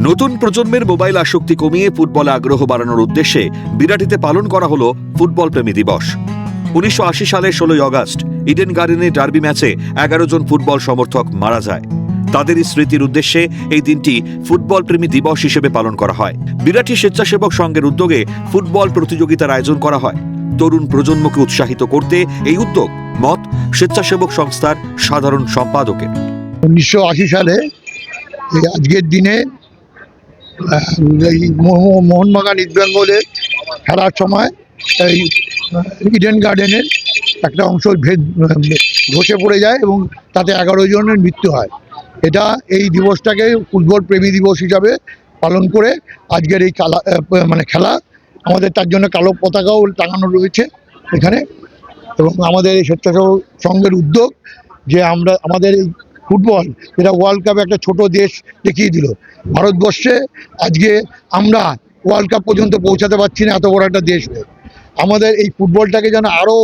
নতুন প্রজন্মের মোবাইল আসক্তি কমিয়ে ফুটবলে আগ্রহ বাড়ানোর উদ্দেশ্যে বিরাটিতে পালন করা হলো ফুটবল প্রেমী দিবস। 1980 সালের 16 আগস্ট ইডেন গার্ডেনে ডার্বি ম্যাচে 11 জন ফুটবল সমর্থক মারা যায়। তাদেরই স্মৃতির উদ্দেশ্যে এই দিনটি ফুটবল প্রেমী দিবস হিসেবে পালন করা হয়। বিরাটি স্বেচ্ছাসেবক সংঘের উদ্যোগে ফুটবল প্রতিযোগিতার আয়োজন করা হয়। তরুণ প্রজন্মকে উৎসাহিত করতে এই উদ্যোগ, মত স্বেচ্ছাসেবক সংস্থার সাধারণ সম্পাদকের। 1980 সালে আজকের দিনে এই মোহনবাগান ইস্টবেঙ্গলের খেলার সময় এই ইডেন গার্ডেনের একটা অংশ ধসে পড়ে যায় এবং তাতে 11 জনের মৃত্যু হয়। এই দিবসটাকে ফুটবল প্রেমী দিবস হিসাবে পালন করে আজকের এই খেলা আমাদের, তার জন্য কালো পতাকাও টাঙানো রয়েছে এখানে। এবং আমাদের এই স্বেচ্ছাসেবক সংঘের উদ্যোগ যে আমাদের এই ফুটবল, যেটা ওয়ার্ল্ড কাপে একটা ছোট দেশ দেখিয়ে দিল ভারতবর্ষে, আজকে আমরা ওয়ার্ল্ড কাপ পর্যন্ত পৌঁছাতে পারছি না, এত বড় একটা দেশ হয়ে। আমাদের এই ফুটবলটাকে যেন আরও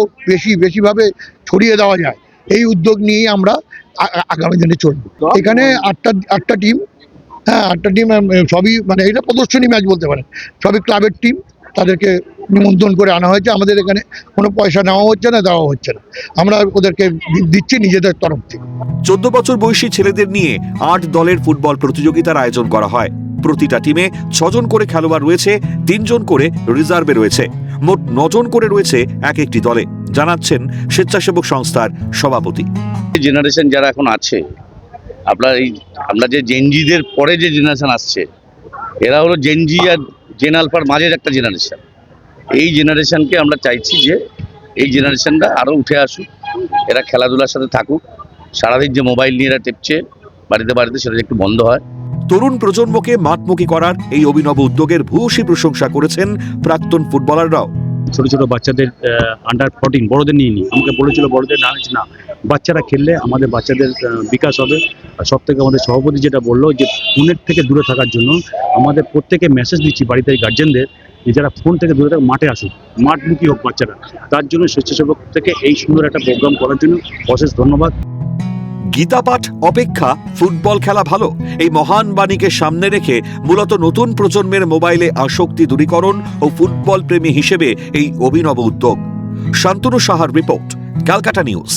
বেশিভাবে ছড়িয়ে দেওয়া যায়, এই উদ্যোগ নিয়েই আমরা আগামী দিনে চলব। এখানে আটটা টিম, হ্যাঁ 8টা টিম, সবই এটা প্রদর্শনী ম্যাচ বলতে পারেন, সবই ক্লাবের টিম। তাদেরকে নিমন্ত্রণ করে আনা হয়েছে। আমাদের এখানে কোনো পয়সা নেওয়া হচ্ছে না, দেওয়া হচ্ছে না, আমরা ওদেরকে দিচ্ছি নিজেদের তরফ থেকে। 14 বছর বয়সী ছেলেদের নিয়ে 8 দলের ফুটবল প্রতিযোগিতার আয়োজন করা হয়। প্রতিটা টিমে 6 জন করে খেলোয়াড় রয়েছে, 3 জন করে রিজার্ভে রয়েছে, মোট 9 জন করে রয়েছে এক একটি দলে, জানাচ্ছেন স্বেচ্ছাসেবক সংস্থার সভাপতি। জেনারেশন যারা এখন আছে, আমরা যে জেনজিদের পরে যে জেনারেশন আসছে, এরা হলো জেনজি আর জেন আলফার মাঝের একটা জেনারেশন। এই জেনারেশনকে আমরা চাইছি যে এই জেনারেশনটা আরও উঠে আসুক, এরা খেলাধুলার সাথে থাকুক, সারাদিন যে মোবাইল নিয়ে এরা টেপছে বাড়িতে সেটা একটু বন্ধ হয়। তরুণ প্রজন্মকে মাঠমুখী করার এই অভিনব উদ্যোগের ভূয়সী প্রশংসা করেছেন প্রাক্তন ফুটবলাররাও। ছোট ছোট বাচ্চাদের আন্ডার 14 বড়দের নিয়ে আমাকে বলেছিল বড়দের না, বাচ্চারা খেললে আমাদের বাচ্চাদের বিকাশ হবে। আর সব থেকে আমাদের সভাপতি যেটা বললো যে ফোনের থেকে দূরে থাকার জন্য আমাদের প্রত্যেকে মেসেজ দিচ্ছি বাড়িতে গার্জেনদের যে যারা ফোন থেকে দূরে থাকে মাঠে আসুক, মাঠমুখী হোক বাচ্চারা। তার জন্য স্বেচ্ছাসেবক থেকে এই সুন্দর একটা প্রোগ্রাম করার জন্য অশেষ ধন্যবাদ। গীতাপাঠ অপেক্ষা ফুটবল খেলা ভালো, এই মহান বাণীকে সামনে রেখে মূলত নতুন প্রজন্মের মোবাইলে আসক্তি দূরীকরণ ও ফুটবল প্রেমী হিসেবে এই অভিনব উদ্যোগ। শান্তনু সাহার রিপোর্ট, ক্যালকাটা নিউজ।